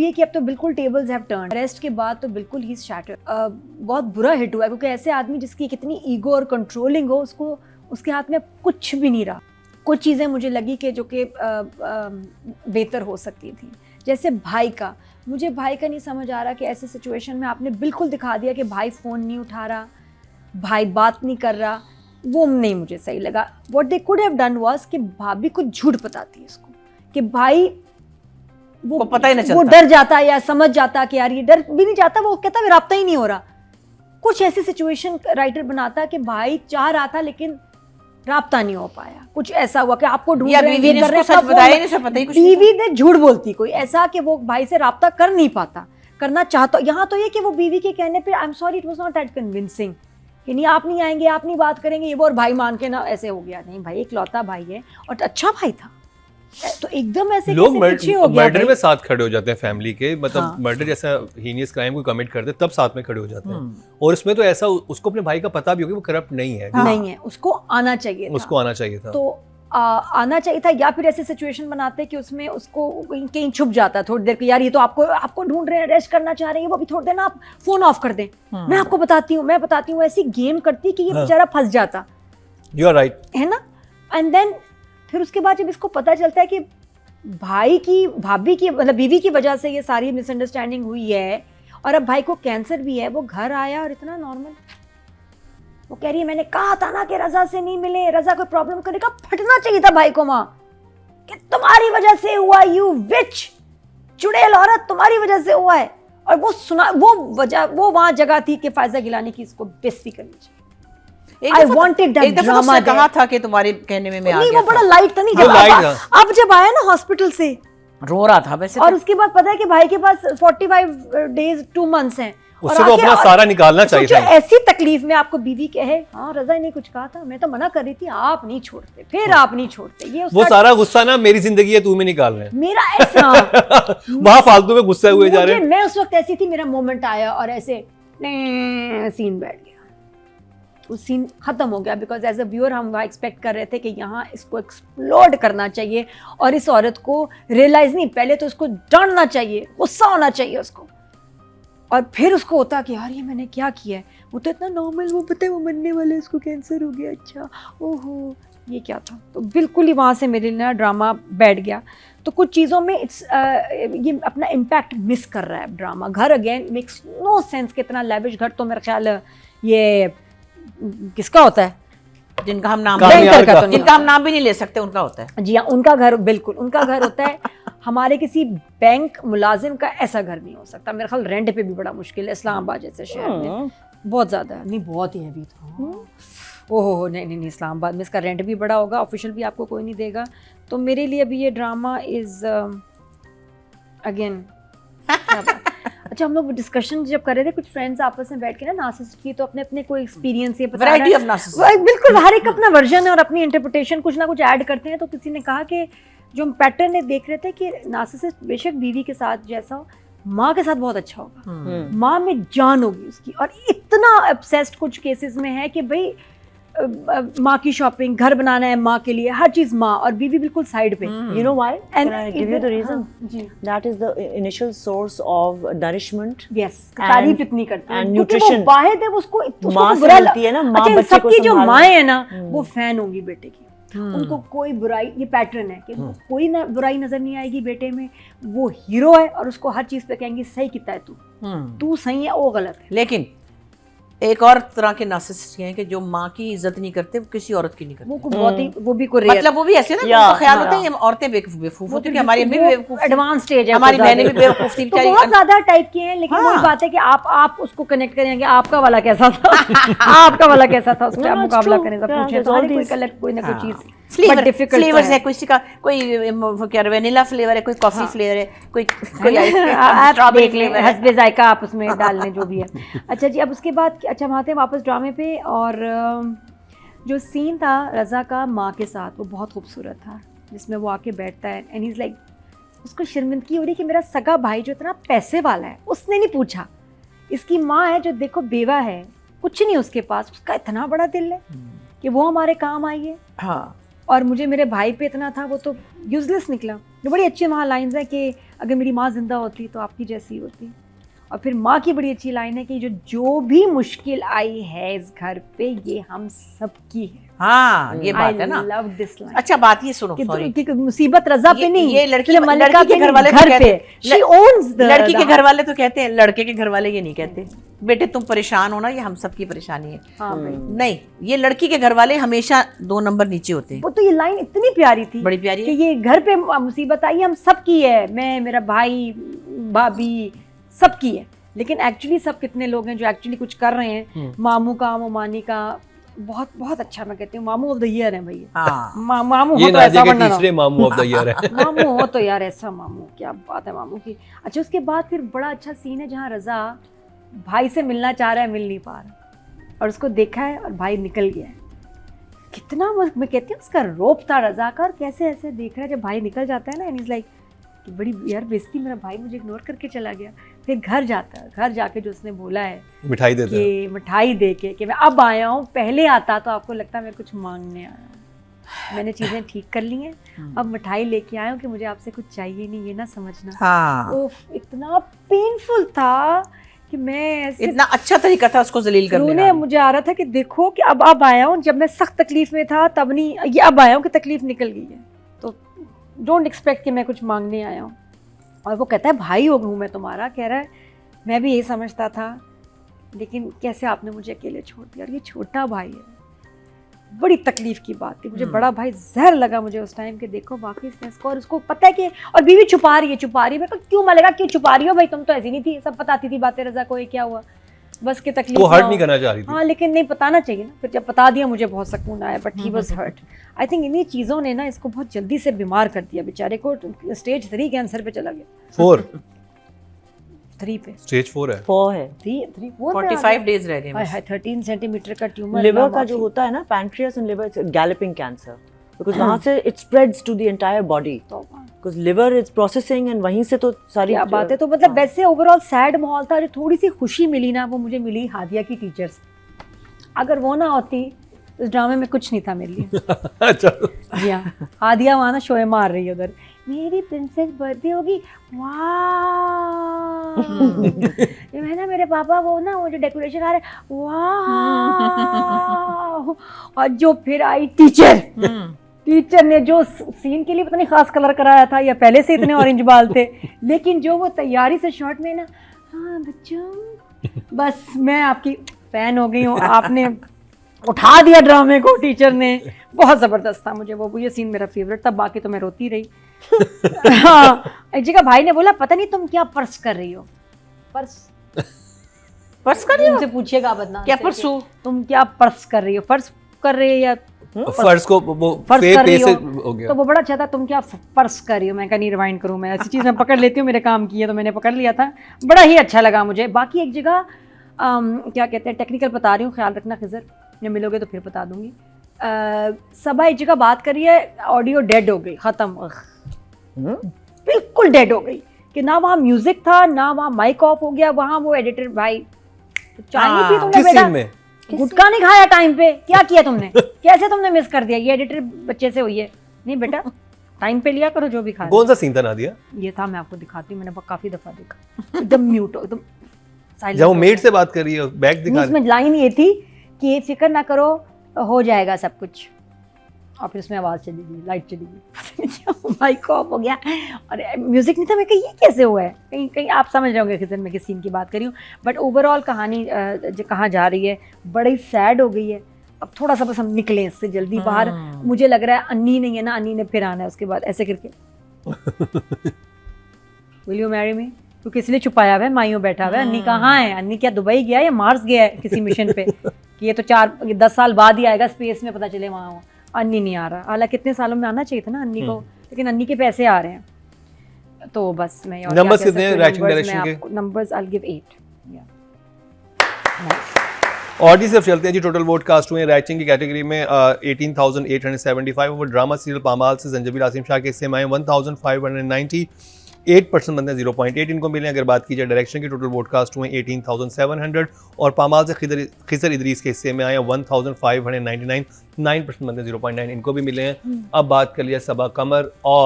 अब ये कि अब तो बिल्कुल टेबल्स हैव टर्न। अरेस्ट के बाद तो बिल्कुल ही शैटर्ड। बहुत बुरा हिट हुआ है, क्योंकि ऐसे आदमी जिसकी कितनी ईगो और कंट्रोलिंग हो, उसको उसके हाथ में कुछ भी नहीं रहा। कुछ चीज़ें मुझे लगी कि जो कि बेहतर हो सकती थी, जैसे भाई का। मुझे भाई का नहीं समझ आ रहा कि ऐसे सिचुएशन में आपने बिल्कुल दिखा दिया कि भाई फ़ोन नहीं उठा रहा, भाई बात नहीं कर रहा, वो नहीं मुझे सही लगा। What they could have done was कि भाभी को झूठ बताती है इसको कि भाई वो पता ही नहीं चलता, वो डर जाता या समझ जाता कि यार ये डर भी नहीं जाता, वो कहता राब्ता ही नहीं हो रहा। कुछ ऐसी सिचुएशन राइटर बनाता कि भाई चाह रहा था लेकिन राब्ता नहीं हो पाया, कुछ ऐसा हुआ कि आपको ढूंढ रहे हैं, बीवी ने झूठ बोलती कोई ऐसा कि वो भाई से राब्ता कर नहीं पाता, करना चाहता। यहाँ तो ये कि वो बीवी के कहने पे I am sorry it was not that convincing कि नहीं आप नहीं आएंगे, आप नहीं बात करेंगे, ये वो, और भाई मान के ना ऐसे हो गया। नहीं भाई इकलौता भाई है और अच्छा भाई था, तो एकदम ऐसे लोग मर्डर में भाई। साथ खड़े हो जाते हैं फैमिली के, मतलब हाँ। मर्डर जैसा हीनियस क्राइम को कमिट करते हैं तब साथ में खड़े हो जाते हैं। और इसमें तो ऐसा उसको अपने भाई का पता भी हो कि वो करप्ट नहीं है। नहीं है, उसको आना चाहिए था। उसको आना चाहिए था, तो आना चाहिए था, या फिर ऐसे सिचुएशन बनाते कि उसमें उसको कहीं छुप जाता थोड़ी देर के, यार ये तो आपको ढूंढ रहे हैं, अरेस्ट करना चाह रहे हैं, वो भी थोड़ी देर ना आप फोन ऑफ कर दें, मैं आपको बताती हूँ, ऐसी गेम करती कि ये बेचारा फंस जाता। यू आर राइट, है ना। एंड देन फिर उसके बाद जब इसको पता चलता है कि भाई की भाभी की मतलब बीवी की वजह से ये सारी मिसअंडरस्टैंडिंग हुई है और अब भाई को कैंसर भी है, वो घर आया और इतना नॉर्मल, वो कह रही है मैंने कहा था ना कि रजा से नहीं मिले, रजा कोई प्रॉब्लम करेगा, फटना चाहिए था भाई को माँ कि तुम्हारी वजह से हुआ, यू विच चुड़ैल औरत, तुम्हारी वजह से हुआ है। और वो सुना, वो वहां जगह थी कि फायजा गिलानी की इसको बेइज्जती करनी चाहिए। I wanted that drama there. कहा था कि तुम्हारे कहने में मैं आ गया, वो बड़ा लाइट था, नहीं अब जब आया ना हॉस्पिटल से रो रहा था वैसे, और उसके बाद पता है कि भाई के पास 45 डेज 2 मंथ्स हैं, उससे तो अपना सारा निकालना चाहिए था। ऐसी तकलीफ में आपको बीवी कहे हाँ रजा ने कुछ कहा था, मैं तो मना कर रही थी, आप नहीं छोड़ते, फिर आप नहीं छोड़ते, ये वो सारा गुस्सा ना मेरी जिंदगी है तू में निकाल रहे हैं, मेरा ऐसा वहां फालतू में गुस्सा हुए जा रहे हैं। मैं उस वक्त ऐसी थी, मेरा मोमेंट आया और ऐसे सीन बैठ गया, उस सीन खत्म हो गया। बिकॉज एज अ व्यूअर हम वहाँ एक्सपेक्ट कर रहे थे कि यहाँ इसको एक्सप्लोड करना चाहिए और इस औरत को रियलाइज नहीं, पहले तो उसको डांटना चाहिए, गुस्सा होना चाहिए उसको, और फिर उसको होता कि यार ये मैंने क्या किया है, वो तो इतना नॉर्मल, वो पता है वो मरने वाला है, उसको कैंसर हो गया, अच्छा ओहो ये क्या था। तो बिल्कुल ही वहाँ से मेरे लिए ड्रामा बैठ गया। तो कुछ चीज़ों में ये अपना इम्पैक्ट मिस कर रहा है ड्रामा। घर अगेन मेक्स नो सेंस, कितना लैविश घर, तो मेरा ख्याल ये किसका होता है जिनका हम नाम जिनका हम नाम भी नहीं ले सकते, उनका होता है। जी हाँ, उनका घर, बिल्कुल उनका घर होता है। हमारे किसी बैंक मुलाजिम का ऐसा घर नहीं हो सकता। मेरा ख्याल रेंट पे भी बड़ा मुश्किल है इस्लामाबाद जैसे शहर में, बहुत ज़्यादा नहीं, बहुत ही हैवी था। ओहो नहीं, इस्लामाबाद में इसका रेंट भी बड़ा होगा, ऑफिशियल भी आपको कोई नहीं देगा। तो मेरे लिए अभी ये ड्रामा इज अगेन अच्छा, हम लोग डिस्कशन जब कर रहे थे कुछ फ्रेंड्स आपस में बैठ के ना नार्सिसिस्ट की, तो अपने अपने कोई एक्सपीरियंस ये बता रहे हैं, बिल्कुल हर एक अपना वर्जन है और अपनी इंटरप्रिटेशन कुछ ना कुछ ऐड करते हैं। तो किसी ने कहा कि जो हम पैटर्न है देख रहे थे कि नार्सिसिस्ट बेशक बीवी के साथ जैसा हो, माँ के साथ बहुत अच्छा होगा, माँ में जान होगी उसकी, और इतना ऑब्सेस्ड कुछ केसेस में है कि भाई माँ की शॉपिंग, घर बनाना है माँ के लिए, हर चीज माँ, और बीवी बिल्कुल साइड पे। You know why? Can I give you the reason? That is the initial source of nourishment. Yes, तारीफ इतनी करते हैं and क्योंकि nutrition. वो वाहिद है, उसको माँ से बुरा मिलती है ना, माँ अच्छा, बच्चे को सबकी जो संभालना। माएँ है ना वो फैन होंगी बेटे की, उनको कोई बुराई, ये पैटर्न है कि कोई ना बुराई नजर नहीं आएगी बेटे में, वो हीरो है और उसको हर चीज पे कहेंगी सही कितना है तू सही है, वो गलत है। लेकिन एक और तरह के नार्सिसिस्ट हैं कि जो माँ की इज्जत नहीं करते, वो किसी औरत की नहीं करते, वो बहुत ही, वो भी कोई मतलब वो भी ऐसे ना, उनको ख्याल होता है ये औरतें बेवकूफ होती है, हमारी अम्मी भी बेवकूफ थी, एडवांस स्टेज है, हमारी बहनें भी बेवकूफ थी बेचारी, बहुत ज्यादा टाइप के हैं। लेकिन वही बात है कि आप उसको कनेक्ट करेंगे, आपका वाला कैसा था आपका वाला कैसा था, उसका मुकाबला करें, सब पूछें तो कोई कलर, कोई ना कोई चीज फ्लेवर्स है, किसी का कोई क्या वेनिला फ्लेवर है, कोई कॉफी फ्लेवर है, कोई स्ट्रॉबेरी फ्लेवर है, हस्बे जायका आप उसमें डालने जो भी है। अच्छा जी, अब उसके बाद अच्छा हम आते हैं वापस ड्रामे पे, और जो सीन था रज़ा का माँ के साथ वो बहुत खूबसूरत था, जिसमें वो आके बैठता है एंड ही इज़ लाइक, उसको शर्मिंदगी हो रही कि मेरा सगा भाई जो इतना पैसे वाला है उसने नहीं पूछा, इसकी माँ है जो देखो बेवा है, कुछ नहीं उसके पास, उसका इतना बड़ा दिल है कि वो हमारे काम आई है। हाँ, और मुझे मेरे भाई पे इतना था, वो तो यूजलेस निकला। जो बड़ी अच्छी वहाँ लाइंस है कि अगर मेरी माँ जिंदा होती तो आपकी जैसी होती। और फिर माँ की बड़ी अच्छी लाइन है कि जो भी मुश्किल आई है इस घर पे ये हम सब की है। हाँ ये बात है ना। I love this line. अच्छा बात ये सुनो, कि सॉरी, कि मुसीबत रजा पे नहीं, ये लड़की सिर्फ मल्लिका के पे घर वाले नहीं, तो घर कहते पे she owns the लड़की के घर वाले तो कहते हैं, लड़के के घर वाले ये नहीं कहते बेटे तुम परेशान हो ना, ये हम सब की परेशानी है। हाँ भाई, नहीं, ये लड़की के घर वाले हमेशा 2 नंबर नीचे होते हैं। वो तो ये लाइन इतनी प्यारी थी, बड़ी प्यारी कि है। ये घर पे मुसीबत आई हम सब की है, मैं, मेरा भाई, भाभी, सब की है। लेकिन एक्चुअली सब कितने लोग हैं जो एक्चुअली कुछ कर रहे हैं। मामू का, मोमानी का बहुत बहुत अच्छा, मैं कहती हूँ मामू ऑफ द ईयर है भैया। हाँ मामू ये हो तो नादिया ऐसा के बनना ना। तीसरे मामू ऑफ द ईयर है। मामू हो तो यार ऐसा मामू, क्या बात है मामू की। अच्छा उसके बाद फिर बड़ा अच्छा सीन है जहाँ रजा भाई से मिलना चाह रहा है, मिल नहीं पा रहा, और उसको देखा है और भाई निकल गया है। कितना मैं कहती हूँ उसका रोप था रजा का, और कैसे ऐसे देख रहा है जब भाई निकल जाता है ना, एंड इज लाइक कि बड़ी यार बेइज्जती, मेरा भाई मुझे इग्नोर करके चला गया। फिर घर जाता है, घर जाके जो उसने बोला है मिठाई देता है। कि मिठाई दे के कि मैं अब आया हूँ, पहले आता तो आपको लगता मैं कुछ मांगने आया हूँ, मैंने चीज़ें ठीक कर ली हैं, अब मिठाई लेके आया हूँ कि मुझे आपसे कुछ चाहिए नहीं, ये ना समझना। हाँ, उफ, इतना पेनफुल था कि मैं ऐसे इतना अच्छा तरीका था उसको जलील करने रोने का। मुझे आ रहा था कि देखो कि अब आया हूँ, जब मैं सख्त तकलीफ में था तब नहीं, ये अब आया हूँ कि तकलीफ निकल गई है, तो डोंट एक्सपेक्ट कि मैं कुछ मांगने आया हूँ। और वो कहता है भाई हो हूँ मैं तुम्हारा, कह रहा है मैं भी यही समझता था, लेकिन कैसे आपने मुझे अकेले छोड़ दिया, और ये छोटा भाई है। बड़ी तकलीफ की बात थी, मुझे बड़ा भाई जहर लगा मुझे उस टाइम के, देखो वाकई इसने इसको, और उसको पता है कि, और बीवी छुपा रही है, मैं कहा क्यों मलेगा, क्यों छुपा रही हो भाई, तुम तो ऐसी नहीं थी, सब बताती थी बातें रजा को, ये क्या हुआ, बस की तकलीफ वो हर्ट ना नहीं हो। करना चाह रही थी। हाँ लेकिन नहीं बताना चाहिए ना, फिर जब बता दिया मुझे बहुत सुकून आया, but he was hurt. I think इन्हीं चीज़ों ने ना इसको बहुत जल्दी से बीमार कर दिया बेचारे को, स्टेज 3 कैंसर पे चला गया। 4 3 पे, स्टेज 4 है। 4 है। 3 45 डेज रह गए बस। 13 सेंटीमीटर का ट्यूमर। लिवर का जो होता है ना, pancreas and liver, it's galloping cancer, because वहाँ से it spreads to the entire body, because liver is processing, and वहीं से तो सारी क्या बात है। तो मतलब वैसे ओवरऑल सैड माहौल था, जो थोड़ी सी खुशी मिली ना वो मुझे मिली हादिया की टीचर से। अगर वो ना होती उस ड्रामे में कुछ नहीं था मेरे लिए। अच्छा, जी हाँ, हादिया वहाँ ना शोए मार रही है उधर, मेरी प्रिंसेस बर्थडे होगी, वाह ये है ना मेरे पापा वो ना वो जो डेकोरेशन आ रहे, वाह। और जो फिर आई टीचर ने जो सीन के लिए पता नहीं खास कलर कराया था या पहले से इतने ऑरेंज बाल थे, लेकिन जो वो तैयारी से शॉर्ट में ना, हाँ बच्चों बस मैं आपकी फैन हो गई हूँ, आपने उठा दिया ड्रामे को टीचर ने, बहुत ज़बरदस्त था। मुझे वो ये सीन मेरा फेवरेट था, बाकी तो मैं रोती रही। हाँ, एक जगह भाई ने बोला पता नहीं तुम क्या पर्स कर रही हो, पर्स कर रही हो, तुमसे पूछिएगा बदनाम क्या से परसू, कि तुम क्या पर्स कर रही हो, पर्स कर रही है या फर्स्ट को वो फर्स्ट पे कर रही से हो, हो गया। तो वो बड़ा अच्छा था, तुम क्या पर्स कर रही हो, मैं कहा नहीं रिवाइंड करूँ, मैं ऐसी चीज़ मैं पकड़ लेती हूँ, मेरे काम की है तो मैंने पकड़ लिया था, बड़ा ही अच्छा लगा मुझे। बाकी एक जगह क्या कहते हैं, टेक्निकल बता रही हूँ, ख्याल रखना खिजर, जब मिलोगे तो फिर बता दूंगी। सबा एक जगह बात करी है, ऑडियो डेड हो गई, ख़त्म, बिल्कुल डेड हो गई, कि ना वहाँ म्यूजिक था ना वहाँ माइक ऑफ हो गया, वहाँ वो एडिटर भाई चाहिए थी तुमने किस बेटा, सीन में? गुटखा नहीं खाया टाइम पे, क्या किया तुमने, कैसे तुमने मिस कर दिया, ये एडिटर बच्चे से हुई है, नहीं बेटा टाइम पे लिया करो जो भी खाया। कौन सा सीन था नादिया? ये था, मैं आपको दिखाती हूँ, मैंने काफी दफा देखा, एकदम म्यूट हो, एकदम साइलेंट। जब वो मेड से बात कर रही है, बैग दिखा रही इसमें लाइन ये थी कि ये फिक्र ना करो हो जाएगा सब कुछ, और फिर उसमें आवाज़ चली गई, लाइट चली गई, माइक ऑफ हो गया और म्यूजिक नहीं था। मैं कही ये कैसे हुआ है, कहीं कहीं आप समझ रहे होंगे किचन में किस सीन की बात कर रही हूँ, बट ओवरऑल कहानी जो कहाँ जा रही है बड़ी सैड हो गई है। अब थोड़ा सा बस हम निकले इससे जल्दी बाहर, मुझे लग रहा है अन्नी नहीं है ना, अन्नी ने फिर आना है उसके बाद ऐसे करके, विल यू मैरी मी, क्योंकि इसलिए छुपाया हुआ है, माइयों बैठा हुआ है, अन्नी कहाँ है, अन्नी क्या दुबई गया या मार्स गया है किसी मिशन पे, कि ये तो 4-10 साल बाद ही आएगा स्पेस में, पता चले वहाँ हो, अन्नी नहीं आ रहा, हालांकि कितने सालों में आना चाहिए था ना अन्नी को, लेकिन अन्नी के पैसे आ रहे हैं। तो बस मैं नंबर्स कितने हैं राइटिंग डायरेक्शन के? Numbers I will give 8। Audi से चलते हैं जी। टोटल वोट कास्ट हुए राइटिंग की कैटेगरी में 18,875, वो ड्रामा सीरियल पामाल से जंजबील आसिम शाह के हिस्से में आए 1,590, 8% बनते हैं 0.8 इनको मिले। अगर बात की जाए डायरेक्शन की, टोटल वोट कास्ट हुए 18,700 और पामाल से खिजर इदरीस के हिस्से में आए 1,599, 9% बनते हैं 0.9 इनको भी मिले हैं। अब बात कर लिया सबा कमर और